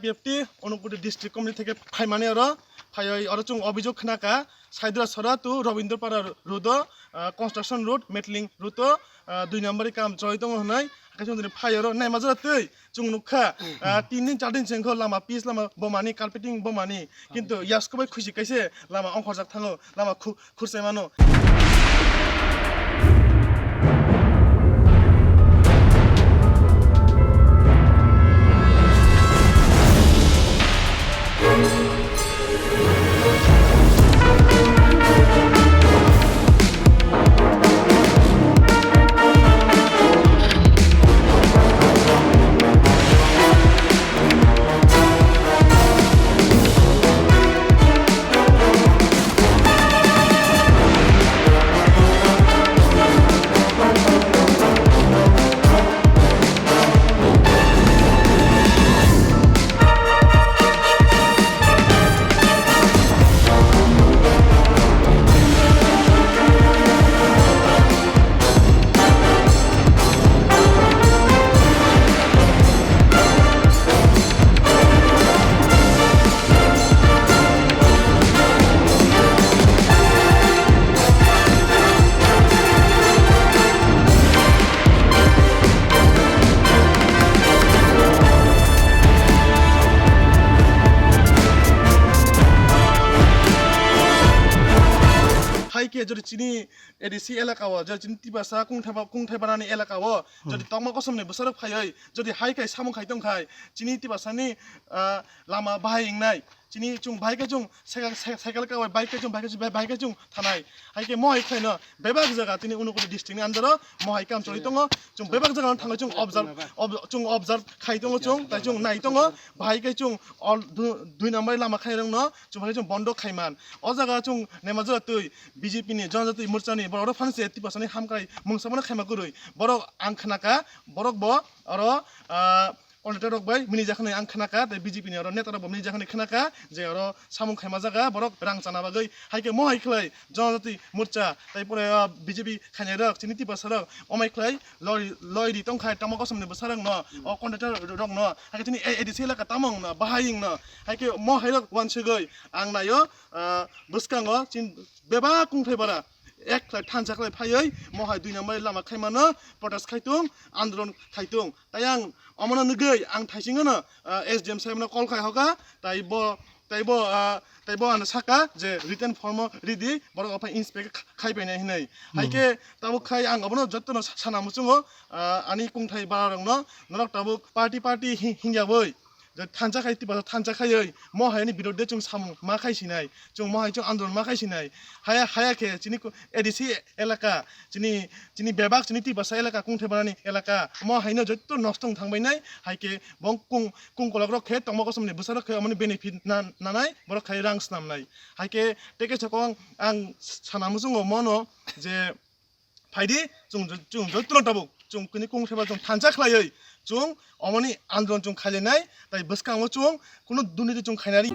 সিআরপিএফটি অনুকুটি district committee থেকে ফাইমানে phi চুং অভিযোগ খানাকা সাইদ্রা সরা তু রবীন্দ্রপাড়া রুদ কনস্ট্রাকশন রুট মেটলিং রুট 2 নম্বর কাম জড়িত হনাই ফাই নাই মাজরা তৈ চুং নুখা 3 दिन 4 दिन सेंखो लामा पिस लामा बमानी कार्पेटिंग बमानी किंतु यास्को खुशी कैसे लामा अंखरजाक थाङो लामा खुरसे मानो যদি চিনি এডিসি এলাকাও যদি চিনি তিবাসা কুংথাই বানানি এলাকাও যদি তংমা কসমনি বছর ফাই যদি হাইখাই সামু খাইতং খাই চিনি তিবাসানি লামা বাহাयिंनाय চিনি চুং বাইকে চুং সাইকেল কাওয়াই বাইকে চুং থানাই হাইকে মহাই খাইनो বেবাগ জায়গা তিনি অনুকুটি ডিস্ট্রিক্টनि আন্দাर মহাই কাম চলিতङ চুং বেবাগ জায়গা थाङो चुं অবজার্ভ খাইতङ চুং তাই চুং নাইতङ বাইকে চুং 2 নম্বর লামা খাইरङ न চুং বাইকে চুং বন্ধ খাইমান অ জায়গা চুং নেমাজरा তৈ বিজেপি नि जनजाति मोर्चानि बरक फानसे तिबासानि हामकाय मुंसामनो खायमा गुरै बरक आं खानाका बरक ब अर कन्ट्रेक्टर रक बाय मिनि जाखने आं खानाका दै बिजेपि नि अर नेता रक मिनि जाखने खानाका जे अर सामु खायमा जागा बरक रां चाना बागै हाइके महाय खलै जनजाति मोर्चा तै परे बिजेपि खाने रक चिनि तिबासा रक अमाय खलै लय रि तंग खाय तमा कसमनि बसारं न अ कन्ट्रेक्टर रक न हाइके चिनि एडिसि एलाका तामंग न बाहायिं न हाइके महाय रक वानसगै आं नायो बसकांगो चिन बेबा कुंथाय बारा एक थानजाखलै फायै महाय 2 নম্বর लामा खायमानो प्रटेस्ट खायतुं आन्दोलन खायतुं ताय आं अमना नगै आं थाइसिङनो एसडीएम साहेबनो कल खायहगा ताइबो आन साका जे रिटर्न फर्म रेडी बरक अफाय इन्सपेक्ट खायबायनाय हिनै हाइके ताबो खाय आं अबनो जत्तनो सानामुचुङो आनि कुंथाय बारारंनो नरक ताबो पार्टी हिंजाबै थानजा खायति बा थानजा खायै महायनि बिरोधे चुं सामु मा खायसिनाय चुं महाय चुं आन्दोलन मा खायसिनाय हायाखे चिनि एडिसि एलाका चिनि बेबाग चिनि तिबासा एलाका कुंथाय बारानि एलाका महायनो जत्त नष्टं थांबायनाय हायके बं कुंकलक रखे तंमा कसमनि बसार खे अमनि बेनिफिट नानाय बर खाय रां स्नामनाय हायके टेके छकं आं सानामुजुङो मनो जे फायदि चुं जत्तनो ताबु चुं कुनि कुंथाय बा चुं थानजा खलायै चुं अमनि आन्दोलन चुं खायलेनाय ताइ बसकांगो चुं कुनु दुर्नीति चुं खायनारि